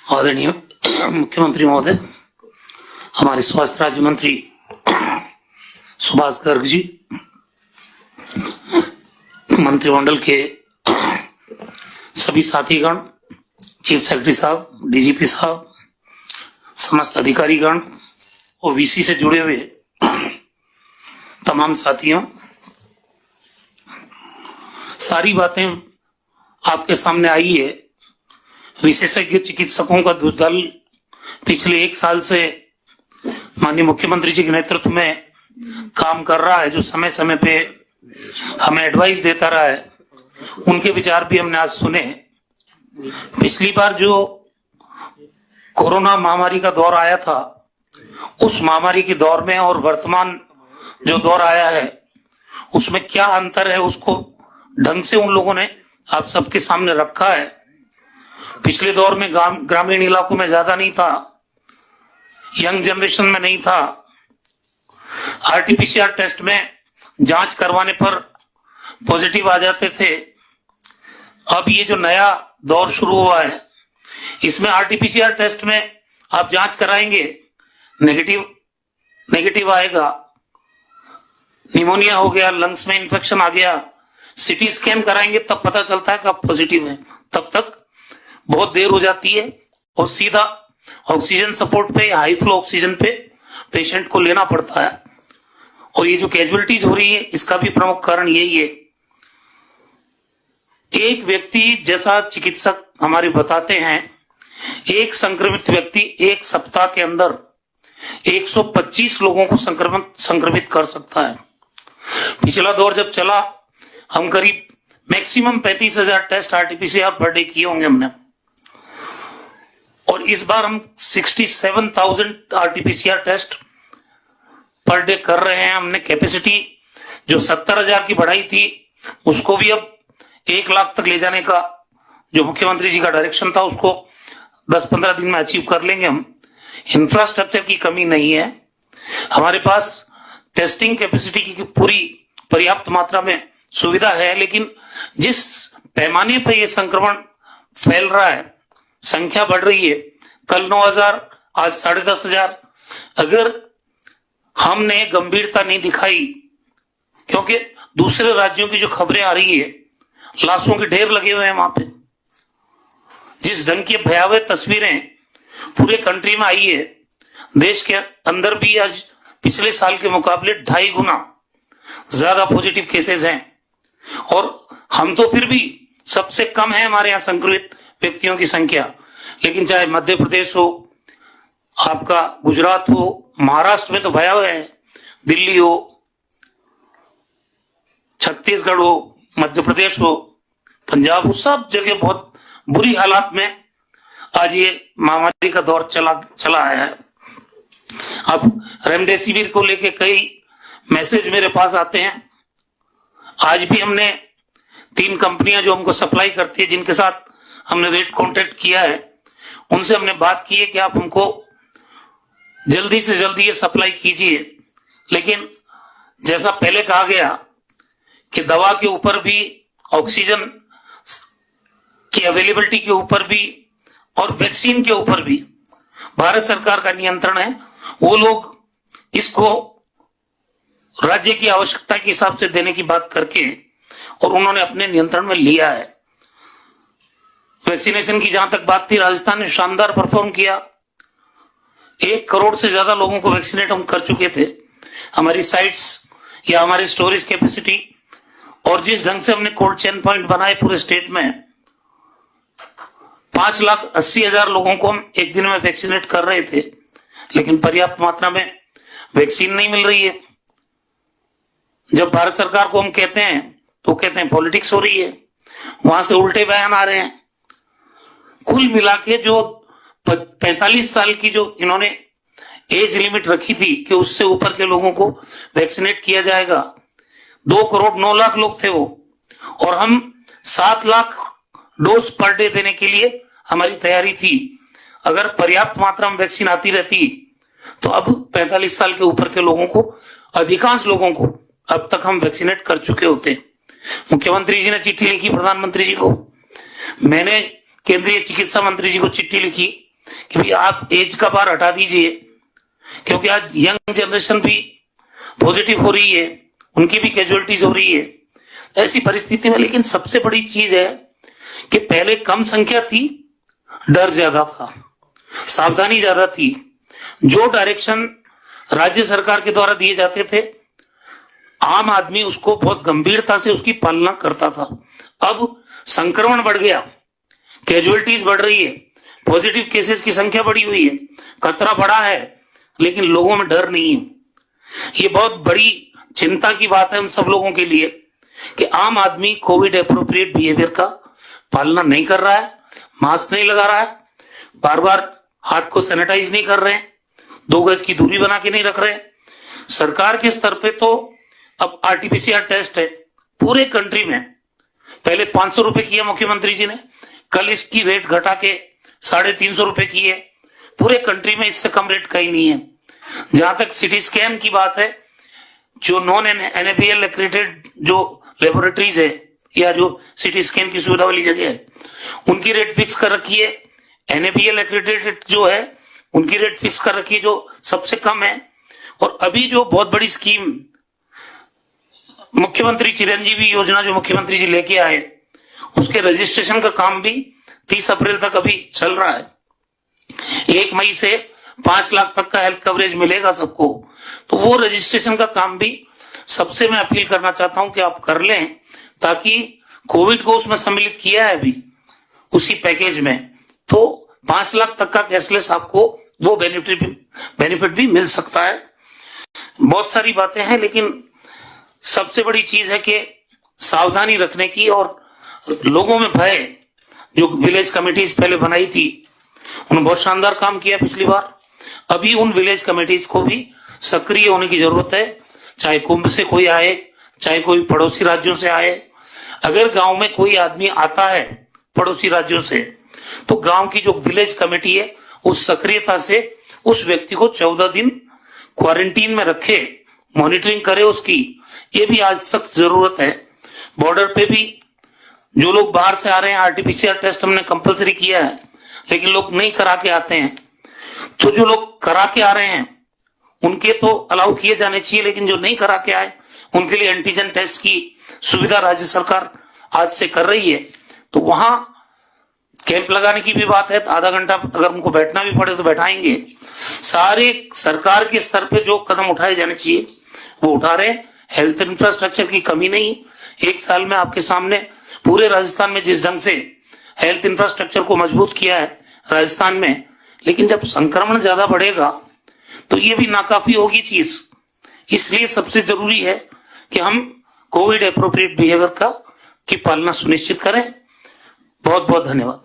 आदरणीय मुख्यमंत्री महोदय, हमारे स्वास्थ्य राज्य मंत्री सुभाष गर्ग जी, मंत्रिमंडल के सभी साथीगण, चीफ सेक्रेटरी साहब, डीजीपी साहब, समस्त अधिकारीगण और वीसी से जुड़े हुए तमाम साथियों, सारी बातें आपके सामने आई है। विशेषज्ञ चिकित्सकों का दल पिछले 1 साल से माननीय मुख्यमंत्री जी के नेतृत्व में काम कर रहा है, जो समय समय पे हमें एडवाइस देता रहा है। उनके विचार भी हमने आज सुने। पिछली बार जो कोरोना महामारी का दौर आया था, उस महामारी के दौर में और वर्तमान जो दौर आया है उसमें क्या अंतर है, उसको ढंग से उन लोगों ने आप सबके सामने रखा है। पिछले दौर में ग्रामीण इलाकों में ज्यादा नहीं था, यंग जनरेशन में नहीं था। आरटीपीसीआर टेस्ट में जांच करवाने पर पॉजिटिव आ जाते थे। अब ये जो नया दौर शुरू हुआ है, इसमें आरटीपीसीआर टेस्ट में आप जांच कराएंगे, नेगेटिव आएगा, निमोनिया हो गया, लंग्स में इंफेक्शन आ गया, सीटी स्कैन कराएंगे तब पता चलता है कि आप पॉजिटिव हैं। तब तक बहुत देर हो जाती है और सीधा ऑक्सीजन सपोर्ट पे या हाई फ्लो ऑक्सीजन पे पेशेंट को लेना पड़ता है। और ये जो कैजुअलिटीज हो रही है, इसका भी प्रमुख कारण यही है। एक व्यक्ति, जैसा चिकित्सक हमारे बताते हैं, एक संक्रमित व्यक्ति 1 सप्ताह के अंदर 125 लोगों को संक्रमित कर सकता है। पिछला दौर जब चला, हम करीब maximum 35,000 test RTPCR per day किए होंगे हमने, और इस बार हम 67,000 आरटीपीसीआर टेस्ट पर डे कर रहे हैं। हमने कैपेसिटी जो 70,000 की बढ़ाई थी, उसको भी अब 1 लाख तक ले जाने का जो मुख्यमंत्री जी का डायरेक्शन था, उसको 10-15 दिन में अचीव कर लेंगे हम। इंफ्रास्ट्रक्चर की कमी नहीं है, हमारे पास टेस्टिंग कैपेसिटी की पूरी पर्याप्त मात्रा में सुविधा है। लेकिन जिस पैमाने पर यह संक्रमण फैल रहा है, संख्या बढ़ रही है, कल 9,000, आज 10,500, अगर हमने गंभीरता नहीं दिखाई, क्योंकि दूसरे राज्यों की जो खबरें आ रही है, लाशों के ढेर लगे हुए हैं वहां पे, जिस ढंग की भयावह तस्वीरें पूरे कंट्री में आई है, देश के अंदर भी आज पिछले साल के मुकाबले 2.5 गुना ज्यादा पॉजिटिव केसेस हैं। और हम तो फिर भी सबसे कम है हमारे यहां संक्रमित व्यक्तियों की संख्या। लेकिन चाहे मध्य प्रदेश हो, आपका गुजरात हो, महाराष्ट्र में तो भयावह है, दिल्ली हो, छत्तीसगढ़ हो, मध्य प्रदेश हो, पंजाब हो, सब जगह बहुत बुरी हालात में आज ये महामारी का दौर चला आया है। अब रेमडेसिविर को लेके कई मैसेज मेरे पास आते हैं। आज भी हमने 3 कंपनियां जो हमको सप्लाई करती है, जिनके साथ हमने रेट कॉन्ट्रैक्ट किया है, उनसे हमने बात की है कि आप हमको जल्दी से जल्दी ये सप्लाई कीजिए। लेकिन जैसा पहले कहा गया कि दवा के ऊपर भी, ऑक्सीजन की अवेलेबिलिटी के ऊपर भी और वैक्सीन के ऊपर भी भारत सरकार का नियंत्रण है। वो लोग इसको राज्य की आवश्यकता के हिसाब से देने की बात करके, और उन्होंने अपने नियंत्रण में लिया है। वैक्सीनेशन की जहां तक बात थी, राजस्थान ने शानदार परफॉर्म किया। 1 करोड़ से ज्यादा लोगों को वैक्सीनेट हम कर चुके थे। हमारी साइट्स या हमारी स्टोरेज कैपेसिटी और जिस ढंग से हमने कोल्ड चेन पॉइंट बनाए पूरे स्टेट में, 5,80,000 लोगों को हम एक दिन में वैक्सीनेट कर रहे थे। लेकिन पर्याप्त मात्रा में वैक्सीन नहीं मिल रही है। जब भारत सरकार को हम कहते हैं तो कहते हैं पॉलिटिक्स हो रही है, वहां से उल्टे बयान आ रहे हैं। कुल मिला के जो 45 साल की जो इन्होंने एज लिमिट रखी थी कि उससे ऊपर के लोगों को वैक्सीनेट किया जाएगा, 2 करोड़ 9 लाख लोग थे वो, और हम 7 लाख डोज पर डे देने के लिए हमारी तैयारी थी। अगर पर्याप्त मात्रा में वैक्सीन आती रहती तो अब 45 साल के ऊपर के लोगों को, अधिकांश लोगों को अब तक हम वैक्सीनेट कर चुके होते। मुख्यमंत्री जी ने चिट्ठी लिखी प्रधानमंत्री जी को, मैंने केंद्रीय चिकित्सा मंत्री जी को चिट्ठी लिखी कि भाई आप एज का बार हटा दीजिए, क्योंकि आज यंग जनरेशन भी पॉजिटिव हो रही है, उनकी भी कैजुअलिटीज हो रही है ऐसी परिस्थिति में। लेकिन सबसे बड़ी चीज है कि पहले कम संख्या थी, डर ज्यादा था, सावधानी ज्यादा थी। जो डायरेक्शन राज्य सरकार के द्वारा दिए जाते थे, आम आदमी उसको बहुत गंभीरता से उसकी पालना करता था। अब संक्रमण बढ़ गया, कैजुअलिटीज बढ़ रही है, पॉजिटिव केसेस की संख्या बढ़ी हुई है, खतरा बढ़ा है, लेकिन लोगों में डर नहीं है। ये बहुत बड़ी चिंता की बात है हम सब लोगों के लिए कि आम आदमी कोविड एप्रोप्रिएट बिहेवियर का पालना नहीं कर रहा है, मास्क नहीं लगा रहा है, बार बार हाथ को सैनिटाइज नहीं कर रहे हैं, 2 गज की दूरी बना के नहीं रख रहे हैं। सरकार के स्तर पे तो अब आरटीपीसीआर टेस्ट है पूरे कंट्री में। पहले 500 रुपए किया मुख्यमंत्री जी ने, कल इसकी रेट घटा के 350 रुपए की है। पूरे कंट्री में इससे कम रेट कहीं नहीं है। जहां तक सिटी स्कैन की बात है, जो नॉन एनएबीएल एक्रेडिटेड जो लेबोरेटरीज है या जो सिटी स्कैन की सुविधा वाली जगह है, उनकी रेट फिक्स कर रखी है। एनएबीएल एक्रेडिटेड जो है उनकी रेट फिक्स कर रखी है जो सबसे कम है। और अभी जो बहुत बड़ी स्कीम मुख्यमंत्री चिरंजीवी योजना जो मुख्यमंत्री जी लेके आए, उसके रजिस्ट्रेशन का काम भी 30 अप्रैल तक अभी चल रहा है। 1 मई से 5 लाख तक का हेल्थ कवरेज मिलेगा सबको। तो वो रजिस्ट्रेशन का काम भी सबसे मैं अपील करना चाहता हूं कि आप कर लें, ताकि कोविड को उसमें सम्मिलित किया है अभी उसी पैकेज में, तो 5 लाख तक का कैशलेस आपको वो बेनिफिट भी मिल सकता है। बहुत सारी बातें हैं, लेकिन सबसे बड़ी चीज है कि सावधानी रखने की और लोगों में भय। जो विलेज कमेटीज पहले बनाई थी उन्होंने बहुत शानदार काम किया पिछली बार। अभी उन विलेज कमेटीज को भी सक्रिय होने की जरूरत है, चाहे कुंभ से कोई आए, चाहे कोई पड़ोसी राज्यों से आए। अगर गांव में कोई आदमी आता है पड़ोसी राज्यों से, तो गांव की जो विलेज कमेटी है उस सक्रियता से उस व्यक्ति को 14 दिन क्वारंटीन में रखे, मॉनिटरिंग करे उसकी। ये भी आज सख्त जरूरत है। बॉर्डर पे भी जो लोग बाहर से आ रहे हैं, आरटीपीसीआर टेस्ट हमने कंपलसरी किया है, लेकिन लोग नहीं करा के आते हैं। तो जो लोग करा के आ रहे हैं उनके तो अलाउ किए जाने चाहिए, लेकिन जो नहीं करा के आए उनके लिए एंटीजन टेस्ट की सुविधा राज्य सरकार आज से कर रही है। तो वहां कैंप लगाने की भी बात है, तो आधा घंटा अगर उनको बैठना भी पड़े तो बैठाएंगे। सारे सरकार के स्तर पे जो कदम उठाए जाने चाहिए वो उठा रहे। हेल्थ इंफ्रास्ट्रक्चर की कमी नहीं। 1 साल में आपके सामने पूरे राजस्थान में जिस ढंग से हेल्थ इंफ्रास्ट्रक्चर को मजबूत किया है राजस्थान में, लेकिन जब संक्रमण ज्यादा बढ़ेगा तो ये भी नाकाफी होगी चीज। इसलिए सबसे जरूरी है कि हम कोविड एप्रोप्रिएट बिहेवियर की पालना सुनिश्चित करें। बहुत बहुत धन्यवाद।